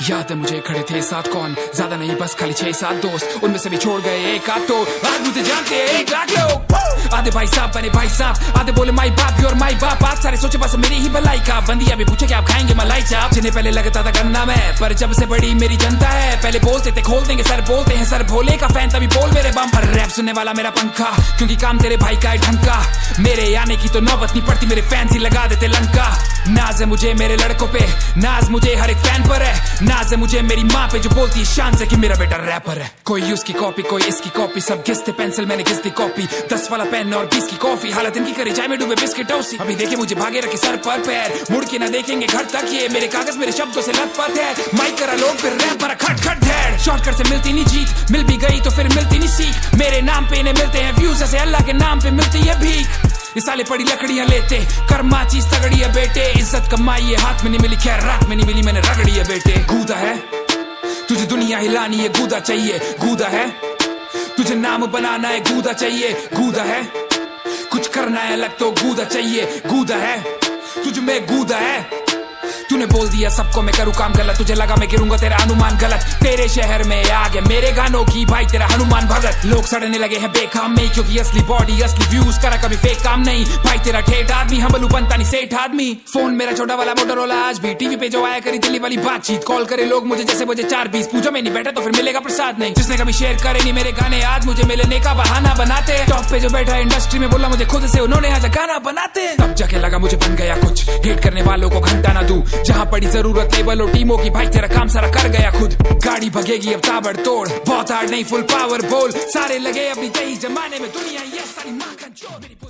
याद है मुझे खड़े थे साथ कौन, ज्यादा नहीं बस खाली 6-7 दोस्त, उनमें से भी छोड़ गए एक आध तो आज मुझे जानते हैं 1 लाख लोग। आधे भाई साहब बने भाई साहब, आधे बोले माई बाप और माई बाप, आज सारे सोचे बस मेरी ही भलाई का। बंदिया भी पूछे कि आप खाएंगे मलाई चाप, जिन्हें पहले लगता था गन्ना में, पर जब से बड़ी मेरी जनता है। पहले बोलते थे खोल देंगे सर, बोलते हैं सर भोले का फैन, तभी बोल मेरे बम पर रैप सुनने वाला मेरा पंखा, क्योंकि काम तेरे भाई का है ढंका। मेरे आने की तो नौबत नहीं पड़ती, मेरे फैंस ही लगा देते लंका। नाज है मुझे मेरे लड़कों पे, नाज मुझे हर एक फैन पर है, नाज है मुझे मेरी माँ पे जो बोलती है शान से कि मेरा बेटा रैपर है। कोई उसकी कॉपी कोई इसकी कॉपी, सब घिसते पेंसिल मैंने घिस दी कॉपी, 10 वाला पेन और 20 की कॉफी, हालत इनकी करे जाए में डूबे बिस्किट टॉसी। अभी देखे मुझे भागे रखे सर पर पैर, मुड़ के ना देखेंगे घर तक, ये मेरे कागज मेरे शब्दों से लथपथ है। माइक करा लोग फिर रैप पर खट खट ढेर, शॉर्टकट से मिलती नहीं जीत, मिल भी गई तो फिर मिलती नहीं सीख। मेरे नाम पे इन्हें मिलते हैं व्यूज, ऐसे अल्लाह के नाम पे मिलती है भीख। ये साले पड़ी लकड़ियां लेते, कर्मा चीज तगड़ी है बेटे, इज्जत कमाई है हाथ में नहीं मिली, खैर रात में नहीं मिली, मैंने रगड़ी है बेटे। गूदा है तुझे दुनिया हिलानी है, गूदा चाहिए गूदा है, तुझे नाम बनाना है गूदा चाहिए गूदा है, कुछ करना है अलग तो गूदा चाहिए गूदा है, तुझ में गूदा है। तूने बोल दिया सबको मैं करूँ काम गलत, तुझे लगा मैं गिरूंगा तेरा अनुमान गलत। तेरे शहर में आ गया मेरे गानों की भाई तेरा हनुमान भगत, लोग सड़ने लगे हैं बेकाम में, क्योंकि असली बॉडी असली व्यूज करा कभी फेक काम नहीं। भाई तेरा ठेठ आदमी हमलू बनता नहीं सेठ आदमी। फोन मेरा छोटा वाला मोटरोला आज भी, टीवी पे जो आया करी दिल्ली वाली बातचीत, कॉल करे लोग मुझे जैसे मुझे 4-20, पूजा में नहीं बैठा तो फिर मिलेगा प्रसाद नहीं। जिसने कभी शेयर करे नहीं मेरे गाने आज मुझे मिलने का बहाना बनाते, टॉप पे जो बैठा इंडस्ट्री में बोला मुझे खुद से उन्होंने आज गाना बनाते। तब जाके लगा मुझे बन गया कुछ, हेट करने वालों को घंटा ना दूं, जहाँ पड़ी जरूरत लेबल और टीमों की, भाई तेरा काम सारा कर गया खुद। गाड़ी भगेगी अब ताबड़तोड़, बहुत हार्ड नहीं फुल पावर बोल, सारे लगे अपनी दही जमाने में, दुनिया ये सारी माँ का जोड़।